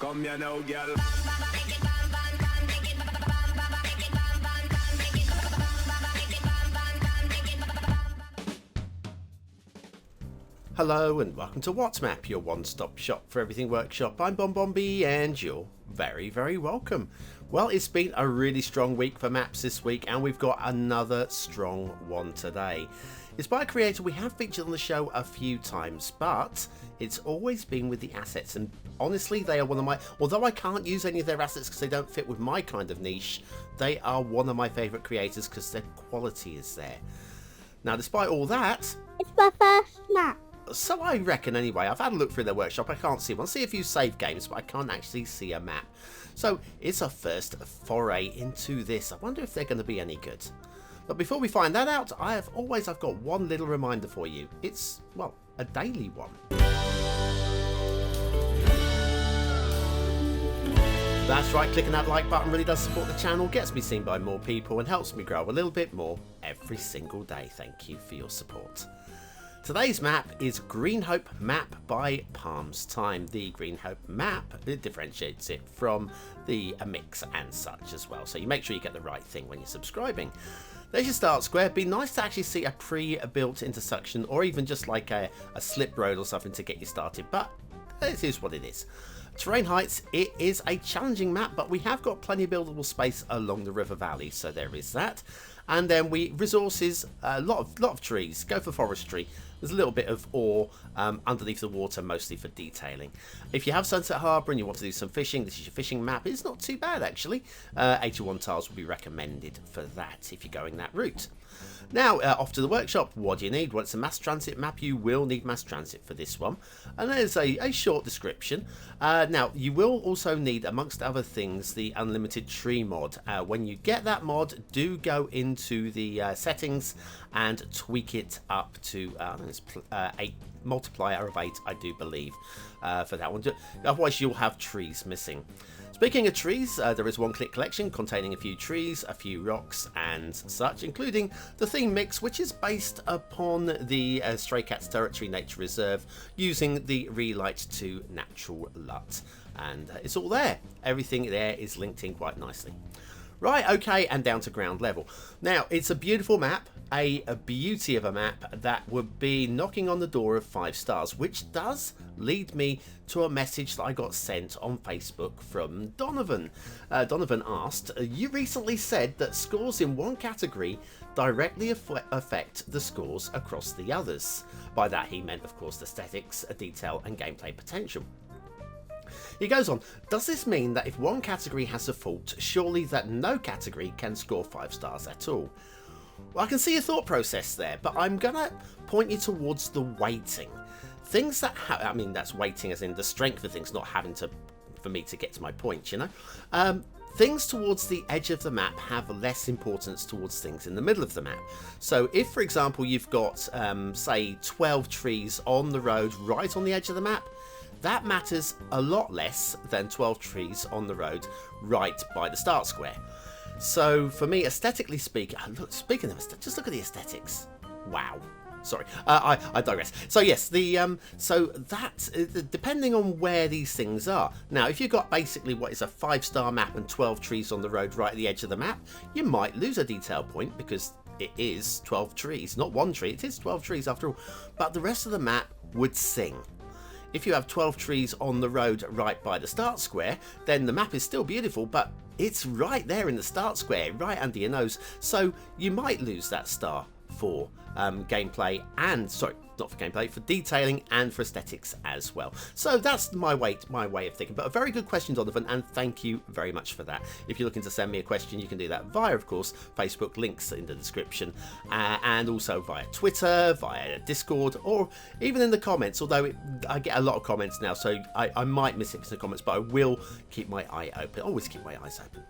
Come here now, girl. Hello and welcome to What's Map, your one-stop shop for everything workshop. I'm BonBonB and you're very, very welcome. Well, it's been a really strong week for maps this week and we've got another strong one today. It's by a creator we have featured on the show a few times, but it's always been with the assets, and honestly they are one of my, although I can't use any of their assets because they don't fit with my kind of niche, they are one of my favourite creators because their quality is there. Now despite all that, it's my first map. So I reckon anyway. I've had a look through their workshop, I can't see one. I see a few save games, but I can't actually see a map. So it's a first foray into this. I wonder if they're going to be any good. But before we find that out, I've got one little reminder for you. It's, well, a daily one. That's right, clicking that like button really does support the channel, gets me seen by more people and helps me grow a little bit more every single day. Thank you for your support. Today's map is Greenhope Map by Palms Time. The Greenhope Map, it differentiates it from the mix and such as well. So you make sure you get the right thing when you're subscribing. There's your start square. It'd be nice to actually see a pre-built intersection or even just like a slip road or something to get you started. But it is what it is. Terrain heights, it is a challenging map, but we have got plenty of buildable space along the river valley, so there is that. And then resources, a lot of trees. Go for forestry. There's a little bit of ore underneath the water, mostly for detailing. If you have Sunset Harbour and you want to do some fishing, this is your fishing map. It's not too bad actually. 81 tiles will be recommended for that if you're going that route. Now off to the workshop. What do you need? Well, it's a mass transit map. You will need mass transit for this one, and there's a short description. Now you will also need, amongst other things, the unlimited tree mod. When you get that mod, do go into the settings and tweak it up to 8 multiplier of 8, I do believe, for that one. Otherwise you'll have trees missing. Speaking of trees, there is one click collection containing a few trees, a few rocks and such, including the theme mix, which is based upon the Stray Cats Territory Nature Reserve using the Relight to Natural LUT. And it's all there. Everything there is linked in quite nicely. Right, okay, and down to ground level. Now, it's a beautiful map, a beauty of a map that would be knocking on the door of 5 stars, which does lead me to a message that I got sent on Facebook from Donovan. Donovan asked, you recently said that scores in one category directly affect the scores across the others. By that he meant, of course, aesthetics, detail and gameplay potential. He goes on, does this mean that if one category has a fault, surely that no category can score 5 stars at all? Well, I can see your thought process there, but I'm going to point you towards the weighting. Things that I mean, that's weighting as in the strength of things, not having to, for me to get to my point, you know? Things towards the edge of the map have less importance towards things in the middle of the map. So if, for example, you've got, say, 12 trees on the road right on the edge of the map, that matters a lot less than 12 trees on the road right by the start square. So for me, aesthetically speaking, speaking of aesthetics, just look at the aesthetics. Wow. Sorry, I digress. So yes, so that depending on where these things are. Now, if you've got basically what is a 5-star map and 12 trees on the road right at the edge of the map, you might lose a detail point because it is 12 trees, not one tree. It is 12 trees after all, but the rest of the map would sing. If you have 12 trees on the road right by the start square, then the map is still beautiful, but it's right there in the start square, right under your nose. So you might lose that star for gameplay and, sorry, not for gameplay, for detailing and for aesthetics as well. So that's my way of thinking. But a very good question, Donovan, and thank you very much for that. If you're looking to send me a question, you can do that via, of course, Facebook, links in the description, and also via Twitter, via Discord, or even in the comments, although I get a lot of comments now, so I might miss it in the comments, but I will keep my eye open. Always keep my eyes open.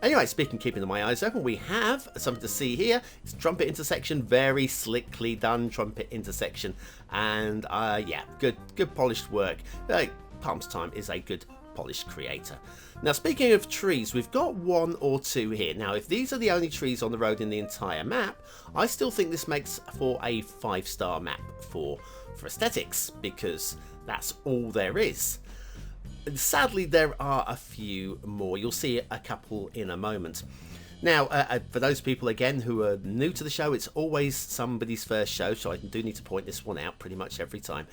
Anyway, speaking of keeping my eyes open, we have something to see here. It's trumpet intersection, very slickly done trumpet intersection, and yeah, good polished work. Palms Time is a good polished creator. Now, speaking of trees, we've got 1 or 2 here. Now, if these are the only trees on the road in the entire map, I still think this makes for a 5-star map for aesthetics, because that's all there is. Sadly, there are a few more. You'll see a couple in a moment. Now, for those people, again, who are new to the show, it's always somebody's first show, so I do need to point this one out pretty much every time.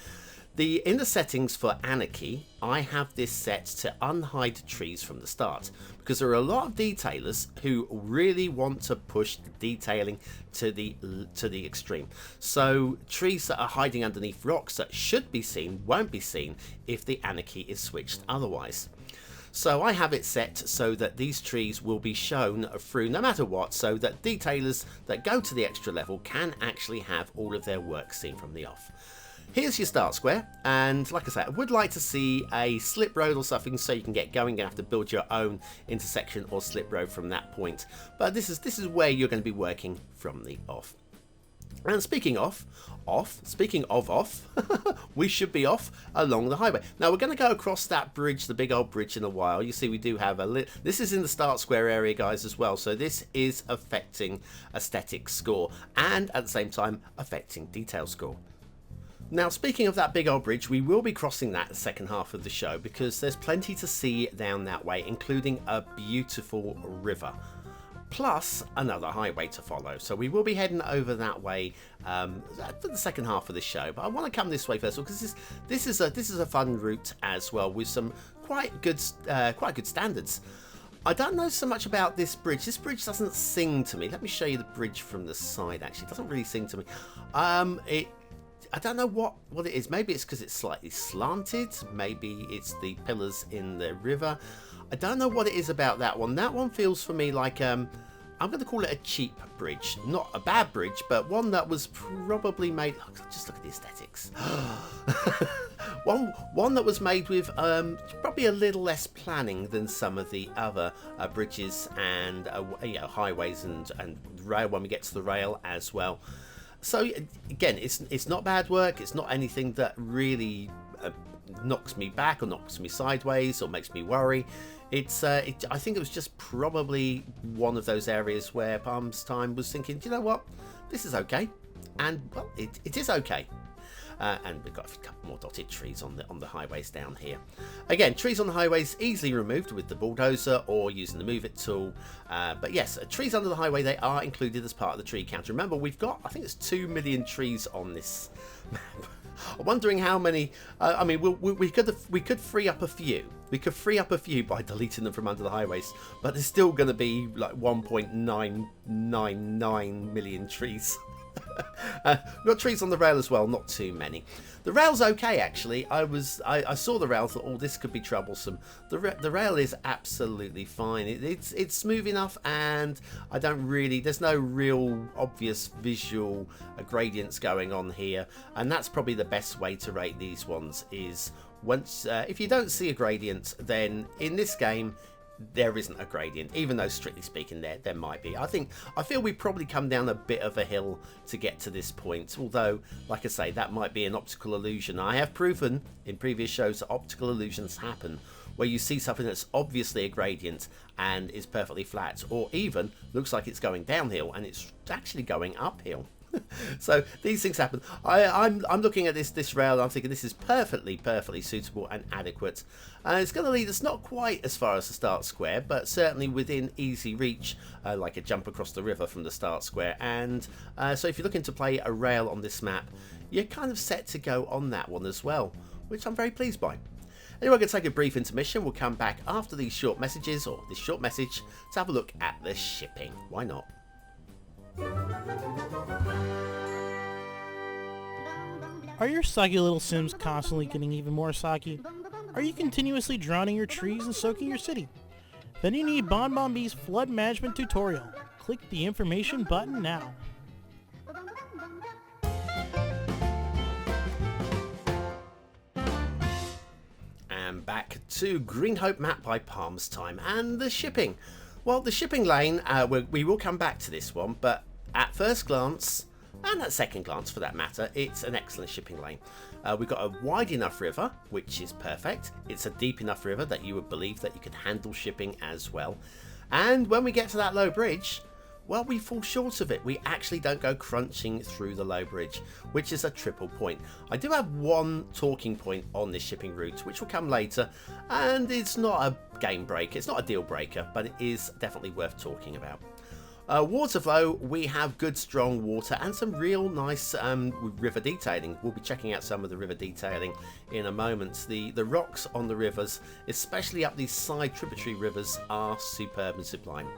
In the settings for Anarchy, I have this set to unhide trees from the start, because there are a lot of detailers who really want to push the detailing to the extreme. So trees that are hiding underneath rocks that should be seen won't be seen if the Anarchy is switched otherwise. So I have it set so that these trees will be shown through no matter what, so that detailers that go to the extra level can actually have all of their work seen from the off. Here's your start square, and like I said, I would like to see a slip road or something so you can get going. You're going to have to build your own intersection or slip road from that point. But this is where you're going to be working from the off. And speaking of off, we should be off along the highway. Now we're going to go across that bridge, the big old bridge, in a while. You see we do have this is in the start square area, guys, as well. So this is affecting aesthetic score and at the same time affecting detail score. Now, speaking of that big old bridge, we will be crossing that the second half of the show because there's plenty to see down that way, including a beautiful river, plus another highway to follow. So we will be heading over that way for the second half of the show. But I want to come this way first of all because this is a fun route as well with some quite good standards. I don't know so much about this bridge. This bridge doesn't sing to me. Let me show you the bridge from the side. Actually, it doesn't really sing to me. I don't know what it is. Maybe it's because it's slightly slanted. Maybe it's the pillars in the river. I don't know what it is about that one. That one feels for me like I'm going to call it a cheap bridge. Not a bad bridge, but one that was probably made... Just look at the aesthetics. one that was made with probably a little less planning than some of the other bridges and highways and rail when we get to the rail as well. So again, it's not bad work. It's not anything that really knocks me back or knocks me sideways or makes me worry. I think it was just probably one of those areas where Palm's Time was thinking, do you know what, this is okay, and well, it is okay. And we've got a couple more dotted trees on the highways down here. Again, trees on the highways easily removed with the bulldozer or using the move it tool. But yes, trees under the highway, they are included as part of the tree count. Remember, we've got, I think it's 2 million trees on this map. I'm wondering how many. I mean, we could free up a few. We could free up a few by deleting them from under the highways, but there's still going to be like 1.999 million trees. Got trees on the rail as well, not too many. The rail's okay, actually. I saw the rail, thought, oh, this could be troublesome. The rail is absolutely fine. It's smooth enough, and there's no real obvious visual gradients going on here, and that's probably the best way to rate these ones. Is once if you don't see a gradient, then in this game there isn't a gradient, even though strictly speaking there might be. I feel we probably come down a bit of a hill to get to this point, although like I say, that might be an optical illusion. I have proven in previous shows that optical illusions happen where you see something that's obviously a gradient and is perfectly flat, or even looks like it's going downhill and it's actually going uphill. So these things happen. I'm looking at this rail and I'm thinking this is perfectly suitable and adequate. It's going to lead us not quite as far as the start square, but certainly within easy reach, like a jump across the river from the start square. And so if you're looking to play a rail on this map, you're kind of set to go on that one as well, which I'm very pleased by. Anyway, I'm going to take a brief intermission. We'll come back after these short messages, or this short message, to have a look at the shipping. Why not? Are your soggy little Sims constantly getting even more soggy? Are you continuously drowning your trees and soaking your city? Then you need BonBonB's flood management tutorial. Click the information button now. And back to Greenhope Map by Palm's Time and the shipping. Well, the shipping lane, we will come back to this one, but at first glance, and at second glance for that matter, it's an excellent shipping lane. We've got a wide enough river, which is perfect. It's a deep enough river that you would believe that you could handle shipping as well. And when we get to that low bridge, Well, we fall short of it. We actually don't go crunching through the low bridge, which is a triple point. I do have one talking point on this shipping route, which will come later, and it's not a game breaker, it's not a deal breaker, but it is definitely worth talking about. Water flow, we have good strong water and some real nice river detailing. We'll be checking out some of the river detailing in a moment. The rocks on the rivers, especially up these side tributary rivers, are superb and sublime.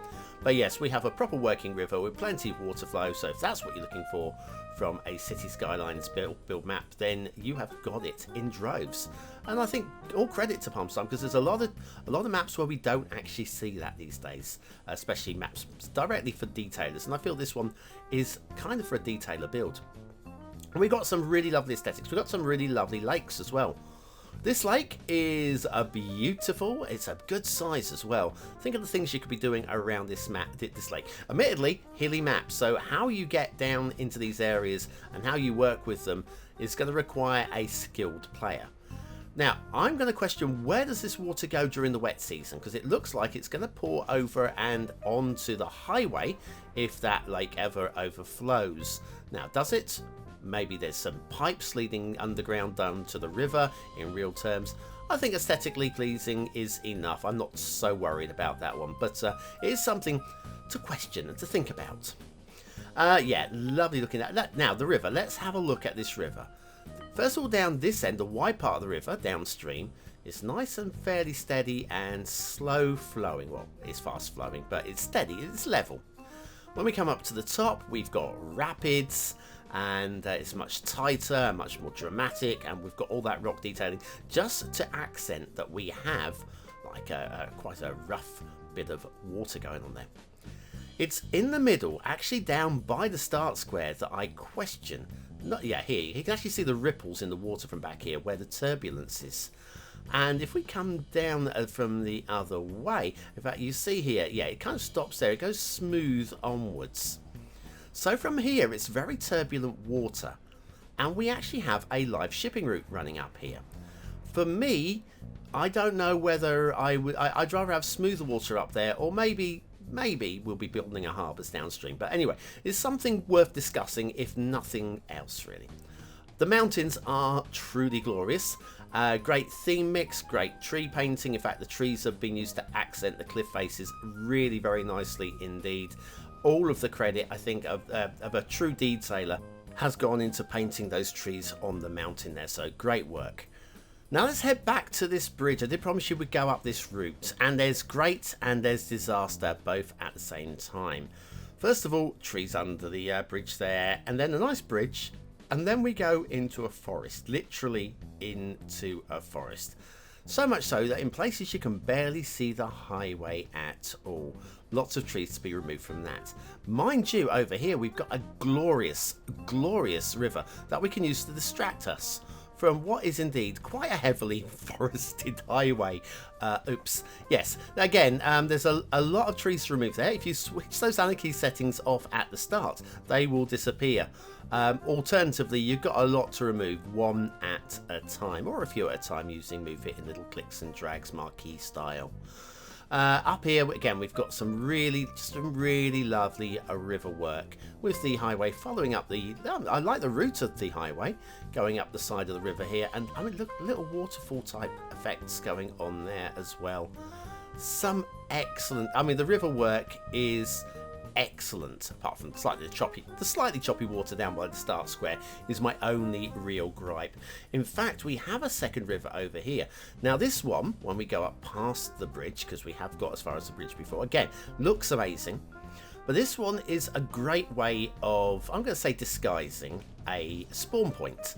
But yes, we have a proper working river with plenty of water flow, so if that's what you're looking for from a City Skylines build map, then you have got it in droves. And I think all credit to PalmStorm, because there's a lot of maps where we don't actually see that these days, especially maps directly for detailers, and I feel this one is kind of for a detailer build. And we got some really lovely aesthetics. We got some really lovely lakes as well. This lake is a beautiful, it's a good size as well. Think of the things you could be doing around this lake. Admittedly, hilly map, so how you get down into these areas and how you work with them is going to require a skilled player. Now, I'm going to question, where does this water go during the wet season? Because it looks like it's going to pour over and onto the highway if that lake ever overflows. Now, does it? Maybe there's some pipes leading underground down to the river in real terms. I think aesthetically pleasing is enough. I'm not so worried about that one, but it is something to question and to think about. Yeah, lovely looking at that. Now, the river. Let's have a look at this river. First of all, down this end, the wide part of the river, downstream, is nice and fairly steady and slow flowing. Well, it's fast flowing, but it's steady, it's level. When we come up to the top, we've got rapids, and it's much tighter, much more dramatic, and we've got all that rock detailing just to accent that we have like quite a rough bit of water going on there. It's in the middle, actually down by the start square, that I question. Here, you can actually see the ripples in the water from back here where the turbulence is. And if we come down from the other way, in fact, you see here, yeah, it kind of stops there. It goes smooth onwards. So from here, it's very turbulent water. And we actually have a live shipping route running up here. For me, I don't know whether I'd rather have smoother water up there, or maybe we'll be building a harbours downstream. But anyway, it's something worth discussing, if nothing else, really. The mountains are truly glorious. Great theme mix, great tree painting. In fact, the trees have been used to accent the cliff faces really very nicely indeed. All of the credit, I think, of a true detailer has gone into painting those trees on the mountain there. So great work. Now let's head back to this bridge. I did promise you we'd go up this route, and there's great and there's disaster both at the same time. First of all, trees under the bridge there, and then a nice bridge, and then we go into a forest, literally into a forest. So much so that in places you can barely see the highway at all. Lots of trees to be removed from that. Mind you, over here we've got a glorious, glorious river that we can use to distract us from what is indeed quite a heavily forested highway. Oops. Yes. Again, there's a lot of trees to remove there. If you switch those anarchy settings off at the start, they will disappear. Alternatively, you've got a lot to remove, one at a time, or a few at a time, using move it in little clicks and drags marquee style. Up here again, we've got some really lovely river work with the highway following up the I like the route of the highway going up the side of the river here, and I mean, look, little waterfall type effects going on there as well. Some excellent, I mean, the river work is excellent, apart from the slightly choppy water down by the start square is my only real gripe. In fact, we have a second river over here. Now this one, when we go up past the bridge, because we have got as far as the bridge before, again, looks amazing. But this one is a great way of, I'm going to say, disguising a spawn point.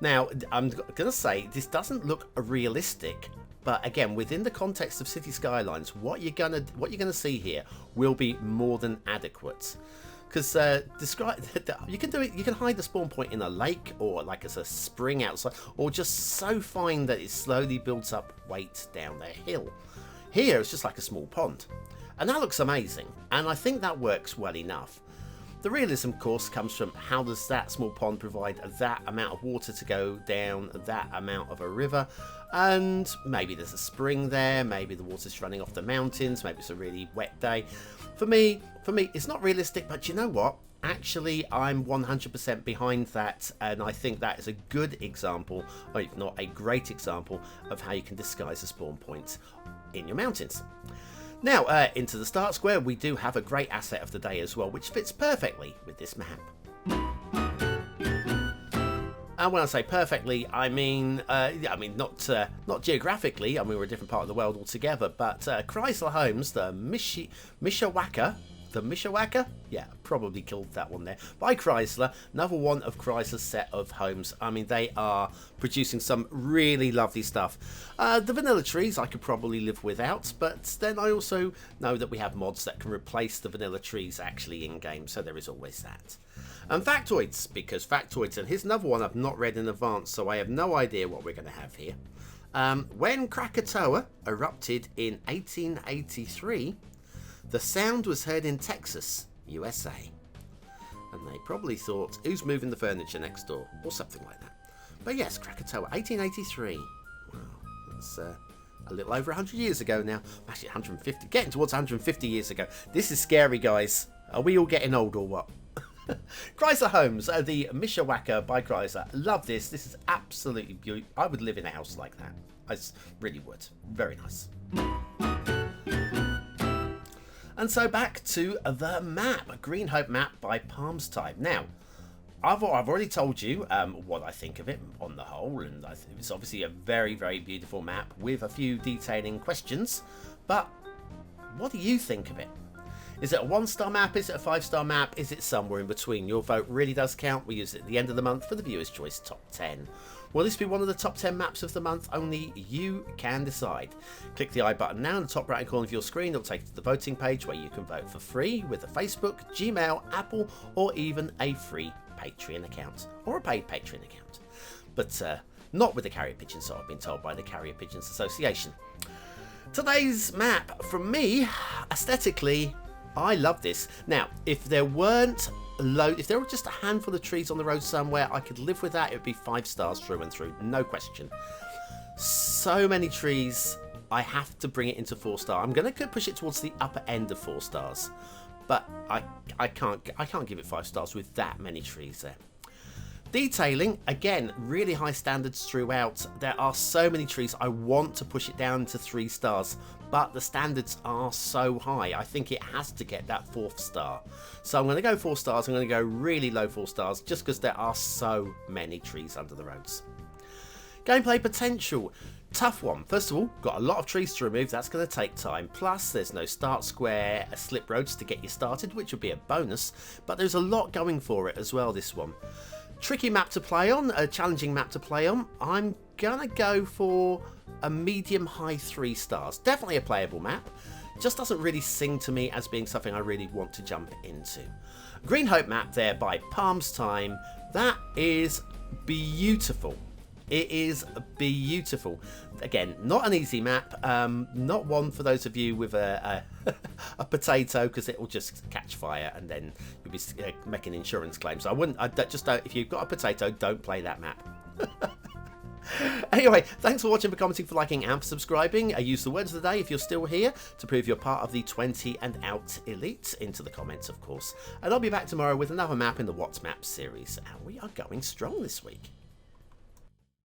Now, I'm going to say this doesn't look realistic, but again, within the context of City Skylines, what you're gonna see here will be more than adequate. Because you can do it. You can hide the spawn point in a lake, or like as a spring outside, or just so fine that it slowly builds up weight down the hill. Here, it's just like a small pond, and that looks amazing. And I think that works well enough. The realism, of course, comes from how does that small pond provide that amount of water to go down that amount of a river, and maybe there's a spring there, maybe the water's running off the mountains, maybe it's a really wet day. For me, it's not realistic, but you know what? Actually, I'm 100% behind that, and I think that is a good example, or if not a great example, of how you can disguise a spawn point in your mountains. Now, into the start square, we do have a great asset of the day as well, which fits perfectly with this map. And when I say perfectly, I mean not geographically. I mean, we're a different part of the world altogether. But Khrysler homes, the Mishawaka. The Mishawaka? Yeah, probably killed that one there. By Khrysler, another one of Chrysler's set of homes. I mean, they are producing some really lovely stuff. The vanilla trees I could probably live without, but then I also know that we have mods that can replace the vanilla trees actually in-game, so there is always that. And factoids, because factoids, and here's another one I've not read in advance, so I have no idea what we're going to have here. When Krakatoa erupted in 1883, the sound was heard in Texas, USA. And they probably thought, who's moving the furniture next door? Or something like that. But yes, Krakatoa, 1883. Wow, that's a little over 100 years ago now. Actually, 150, getting towards 150 years ago. This is scary, guys. Are we all getting old or what? Chrysler Homes, the Mishawaka by Chrysler. Love this. This is absolutely beautiful. I would live in a house like that. I really would. Very nice. And so back to the map, a Greenhope Map by Palms Time. Now, I've already told you what I think of it on the whole, and it's obviously a very, very beautiful map with a few detailing questions. But what do you think of it? Is it a 1-star map? Is it a 5-star map? Is it somewhere in between? Your vote really does count. We use it at the end of the month for the Viewer's Choice Top 10. Will this be one of the top 10 maps of the month? Only you can decide. Click the I button now in the top right hand corner of your screen. It'll take you to the voting page where you can vote for free with a Facebook, Gmail, Apple, or even a free Patreon account or a paid Patreon account. But not with the Carrier Pigeons, so I've been told by the Carrier Pigeons Association. Today's map, from me, aesthetically, I love this. Now, if there were just a handful of trees on the road somewhere, I could live with that. It would be 5 stars through and through, no question. So many trees, I have to bring it into 4-star. I'm going to push it towards the upper end of 4 stars, but I can't give it 5 stars with that many trees there. Detailing, again, really high standards throughout. There are so many trees. I want to push it down to 3 stars, but the standards are so high. I think it has to get that 4th star. So I'm going to go 4 stars. I'm going to go really low 4 stars just because there are so many trees under the roads. Gameplay potential. Tough one. First of all, got a lot of trees to remove. That's going to take time. Plus, there's no start square, slip roads to get you started, which would be a bonus. But there's a lot going for it as well, this one. Tricky map to play on, a challenging map to play on. I'm gonna go for a medium-high 3 stars. Definitely a playable map. Just doesn't really sing to me as being something I really want to jump into. Greenhope Map there by Palms Time. That is beautiful. It is beautiful. Again, not an easy map. Not one for those of you with a potato, because it will just catch fire and then you'll be making insurance claims. If you've got a potato, don't play that map. Anyway, thanks for watching, for commenting, for liking and for subscribing. Use the words of the day if you're still here to prove you're part of the 20 and out elite into the comments, of course. And I'll be back tomorrow with another map in the What's Map series. And we are going strong this week.